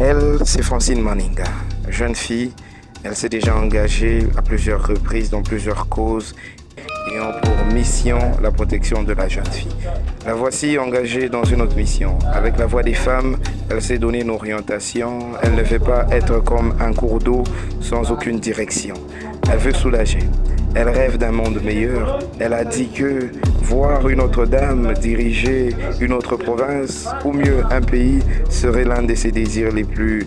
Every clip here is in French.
Elle, c'est Francine Maninga. Jeune fille, elle s'est déjà engagée à plusieurs reprises dans plusieurs causes ayant pour mission la protection de la jeune fille. La voici engagée dans une autre mission. Avec la voix des femmes, elle s'est donné une orientation. Elle ne veut pas être comme un cours d'eau sans aucune direction. Elle veut soulager. Elle rêve d'un monde meilleur. Elle a dit que voir une autre dame diriger une autre province, ou mieux un pays, serait l'un de ses désirs les plus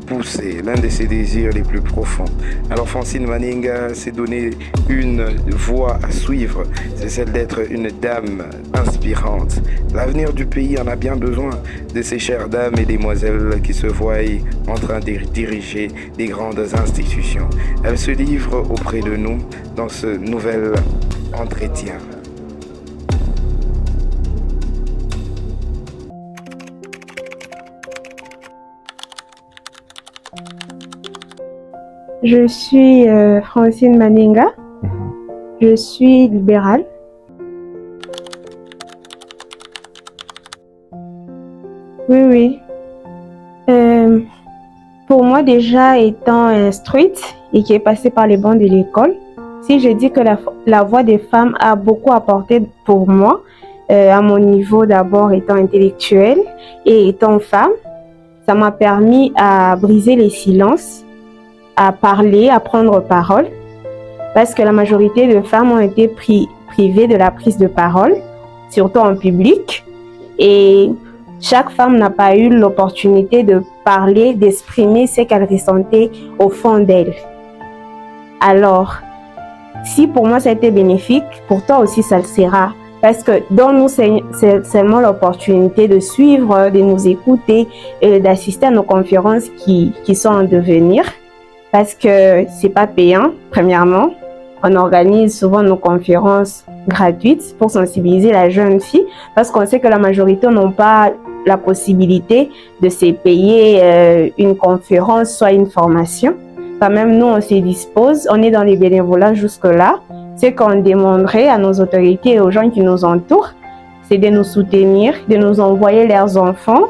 poussés, l'un de ses désirs les plus profonds. Alors Francine Maninga s'est donné une voie à suivre, c'est celle d'être une dame inspirante. L'avenir du pays en a bien besoin de ces chères dames et demoiselles qui se voient en train de diriger des grandes institutions. Elle se livre auprès de nous dans ce nouvel entretien. Je suis Francine Maninga. Je suis libérale. Oui. Pour moi, déjà étant instruite et qui est passée par les bancs de l'école, si je dis que la voix des femmes a beaucoup apporté pour moi, à mon niveau d'abord étant intellectuelle et étant femme, ça m'a permis à briser les silences, à parler, à prendre parole, parce que la majorité de femmes ont été privées de la prise de parole, surtout en public, et chaque femme n'a pas eu l'opportunité de parler, d'exprimer ce qu'elle ressentait au fond d'elle. Alors, si pour moi ça a été bénéfique, pour toi aussi ça le sera, parce que donne-nous seulement l'opportunité de suivre, de nous écouter et d'assister à nos conférences qui sont en devenir. Parce que c'est pas payant, premièrement. On organise souvent nos conférences gratuites pour sensibiliser la jeune fille, parce qu'on sait que la majorité n'ont pas la possibilité de se payer une conférence, soit une formation. Quand même, nous, on s'y dispose, on est dans les bénévolats jusque-là. Ce qu'on demanderait à nos autorités et aux gens qui nous entourent, c'est de nous soutenir, de nous envoyer leurs enfants,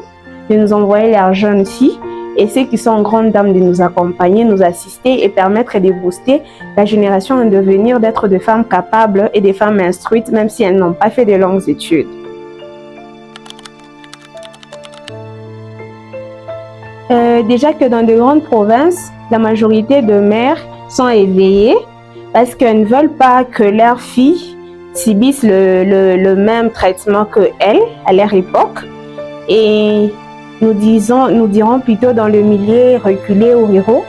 de nous envoyer leurs jeunes filles, et ceux qui sont grandes dames de nous accompagner, nous assister et permettre de booster la génération en devenir d'être des femmes capables et des femmes instruites, même si elles n'ont pas fait de longues études. Déjà que dans de grandes provinces, la majorité de mères sont éveillées parce qu'elles ne veulent pas que leurs filles subissent le même traitement qu'elles à leur époque. Et nous dirons plutôt dans le milieu reculé ou ruraux,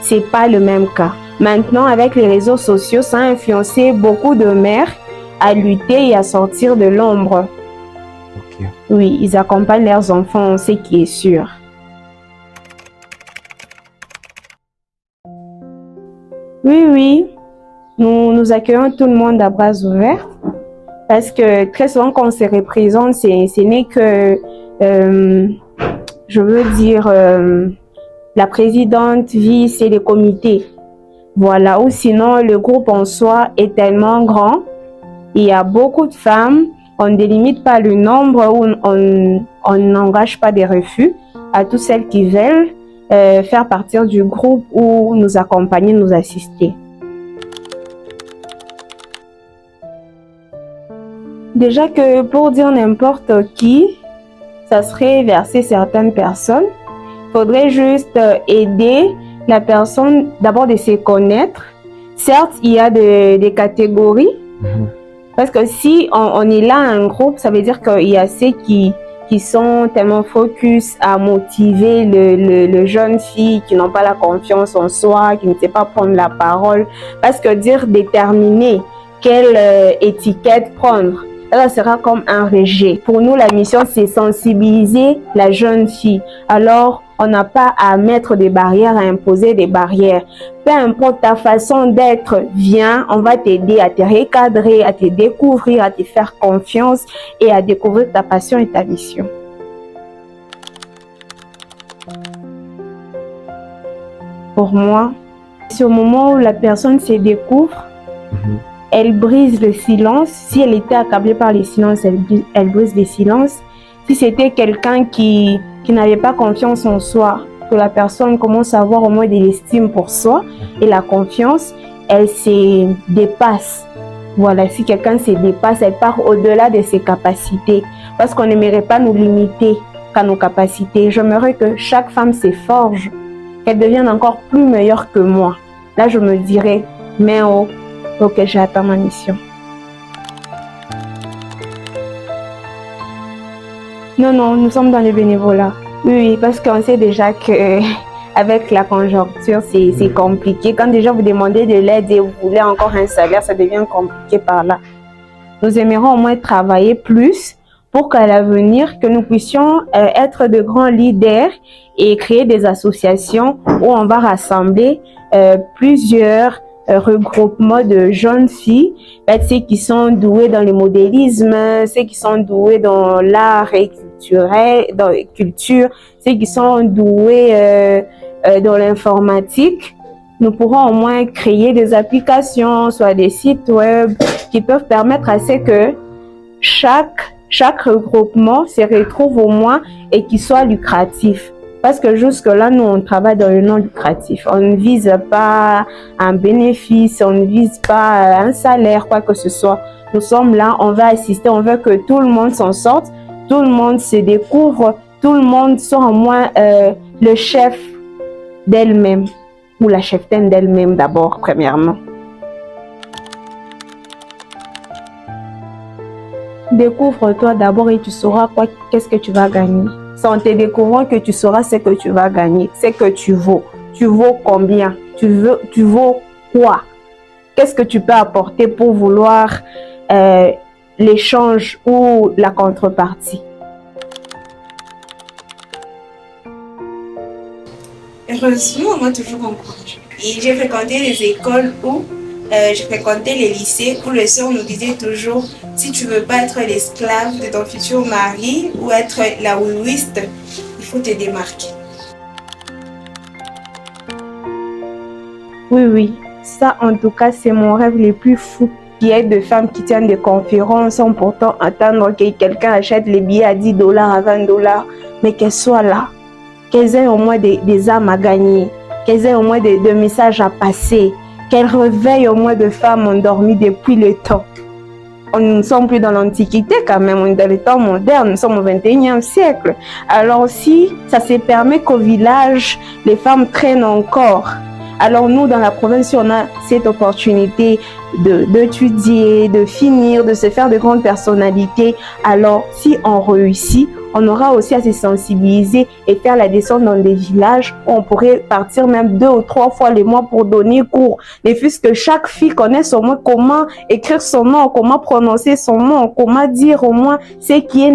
c'est pas le même cas. Maintenant, avec les réseaux sociaux, ça a influencé beaucoup de mères à lutter et à sortir de l'ombre. Okay. Oui, ils accompagnent leurs enfants, c'est qui est sûr. Oui, nous accueillons tout le monde à bras ouverts parce que très souvent quand on se représente, ce n'est que la présidente, vice et les comités. Voilà, ou sinon le groupe en soi est tellement grand, il y a beaucoup de femmes, on ne délimite pas le nombre, ou on n'engage pas des refus à toutes celles qui veulent faire partir du groupe ou nous accompagner, nous assister. Déjà que pour dire n'importe qui, ça serait verser certaines personnes. Il faudrait juste aider la personne d'abord de se connaître. Certes, il y a des catégories. Parce que si on est là un groupe, ça veut dire qu'il y a ceux qui sont tellement focus à motiver le jeune fille qui n'ont pas la confiance en soi, qui ne sait pas prendre la parole. Parce que dire déterminer quelle étiquette prendre, ça sera comme un rejet. Pour nous, la mission, c'est sensibiliser la jeune fille. Alors, on n'a pas à mettre des barrières, à imposer des barrières. Peu importe ta façon d'être, viens, on va t'aider à te recadrer, à te découvrir, à te faire confiance et à découvrir ta passion et ta mission. Pour moi, c'est au moment où la personne se découvre, elle brise le silence. Si elle était accablée par le silence, elle brise le silence. Si c'était quelqu'un qui n'avait pas confiance en soi, que la personne commence à avoir au moins de l'estime pour soi et la confiance, elle se dépasse. Voilà, si quelqu'un se dépasse, elle part au-delà de ses capacités. Parce qu'on n'aimerait pas nous limiter qu'à nos capacités. J'aimerais que chaque femme se forge, qu'elle devienne encore plus meilleure que moi. Là, je me dirais, mais oh, ok, j'ai atteint ma mission. Non, nous sommes dans le bénévolat. Oui, parce qu'on sait déjà que avec la conjoncture, c'est compliqué. Quand déjà vous demandez de l'aide et vous voulez encore un salaire, ça devient compliqué par là. Nous aimerions au moins travailler plus pour qu'à l'avenir, que nous puissions être de grands leaders et créer des associations où on va rassembler plusieurs regroupements de jeunes filles, ceux qui sont douées dans le modélisme, ceux qui sont doués dans l'art et culturel, dans la culture, ceux qui sont doués dans l'informatique. Nous pourrons au moins créer des applications, soit des sites web qui peuvent permettre à ce que chaque regroupement se retrouve au moins et qui soit lucratif. Parce que jusque-là, nous, on travaille dans le non lucratif. On ne vise pas un bénéfice, on ne vise pas un salaire, quoi que ce soit. Nous sommes là, on va assister, on veut que tout le monde s'en sorte, tout le monde se découvre, tout le monde soit au moins le chef d'elle-même, ou la cheftaine d'elle-même d'abord, premièrement. Découvre-toi d'abord et tu sauras qu'est-ce que tu vas gagner. C'est en te découvrant que tu sauras ce que tu vas gagner, ce que tu vaux. Tu vaux combien? Tu vaux quoi? Qu'est-ce que tu peux apporter pour vouloir l'échange ou la contrepartie? Heureusement, on m'a toujours encouragée. Et j'ai fréquenté les écoles où j'ai fréquenté les lycées où les sœurs nous disaient toujours, si tu veux pas être l'esclave de ton futur mari ou être la oui-wiste, il faut te démarquer. Oui, ça en tout cas c'est mon rêve le plus fou. Il y a de femmes qui tiennent des conférences sans pourtant attendre que quelqu'un achète les billets à $10, à $20, mais qu'elles soient là, qu'elles aient au moins des âmes à gagner, qu'elles aient au moins des messages à passer, qu'elles réveillent au moins de femmes endormies depuis le temps. On ne sommes plus dans l'Antiquité quand même, on est dans le temps moderne, nous sommes au 21e siècle. Alors si ça se permet qu'au village, les femmes traînent encore, alors nous, dans la province, on a cette opportunité d'étudier, de finir, de se faire de grandes personnalités. Alors si on réussit, on aura aussi à se sensibiliser et faire la descente dans des villages où on pourrait partir même 2 ou 3 fois le mois pour donner cours. Mais puisque chaque fille connaisse au moins comment écrire son nom, comment prononcer son nom, comment dire au moins ce qui est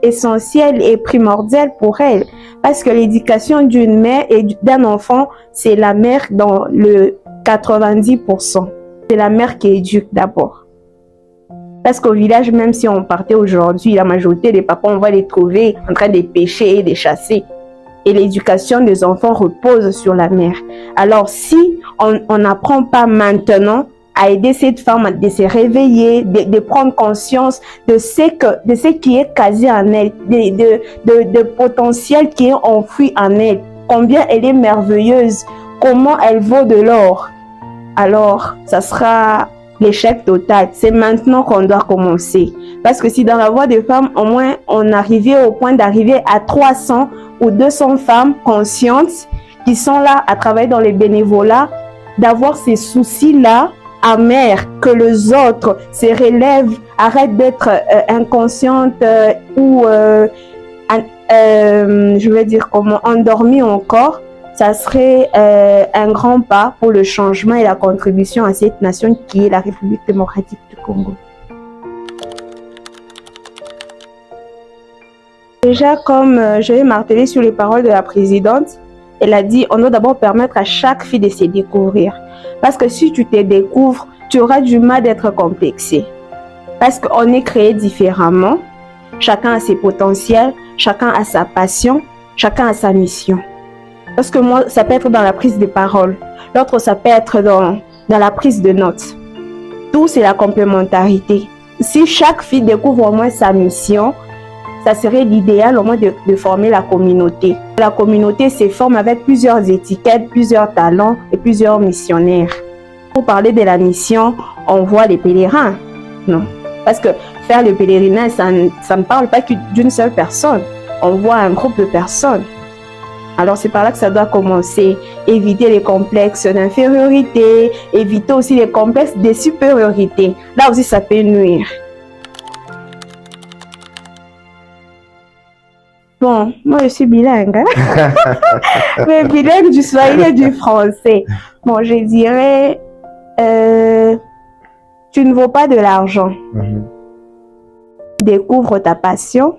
essentiel et primordial pour elle. Parce que l'éducation d'une mère et d'un enfant, c'est la mère dans le 90%. C'est la mère qui éduque d'abord. Parce qu'au village, même si on partait aujourd'hui, la majorité des papas, on va les trouver en train de pêcher et de chasser. Et l'éducation des enfants repose sur la mère. Alors si on n'apprend pas maintenant à aider cette femme de se réveiller, de prendre conscience de ce qui est casé en elle, de potentiel qui est enfoui en elle, combien elle est merveilleuse, comment elle vaut de l'or, alors ça sera l'échec total. C'est maintenant qu'on doit commencer. Parce que si dans la voie des femmes, au moins, on arrivait au point d'arriver à 300 ou 200 femmes conscientes qui sont là à travailler dans les bénévolats, d'avoir ces soucis-là amers, que les autres se relèvent, arrêtent d'être inconscientes ou, je vais dire comment, endormies encore, ça serait un grand pas pour le changement et la contribution à cette nation qui est la République démocratique du Congo. Déjà, comme je vais marteler sur les paroles de la présidente, elle a dit, on doit d'abord permettre à chaque fille de se découvrir. Parce que si tu te découvres, tu auras du mal d'être complexé. Parce qu'on est créé différemment. Chacun a ses potentiels, chacun a sa passion, chacun a sa mission. Parce que moi, ça peut être dans la prise de parole. L'autre, ça peut être dans la prise de notes. Tout, c'est la complémentarité. Si chaque fille découvre au moins sa mission, ça serait l'idéal au moins de former la communauté. La communauté se forme avec plusieurs étiquettes, plusieurs talents et plusieurs missionnaires. Pour parler de la mission, on voit les pèlerins. Non, parce que faire le pèlerinage, ça ne parle pas que d'une seule personne. On voit un groupe de personnes. Alors c'est par là que ça doit commencer. Éviter les complexes d'infériorité, éviter aussi les complexes de supériorité. Là aussi, ça peut nuire. Bon, moi je suis bilingue. Hein? Mais bilingue du swahili et du français. Bon, je dirais, tu ne vaux pas de l'argent. Découvre ta passion.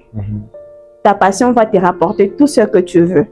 Ta passion va te rapporter tout ce que tu veux.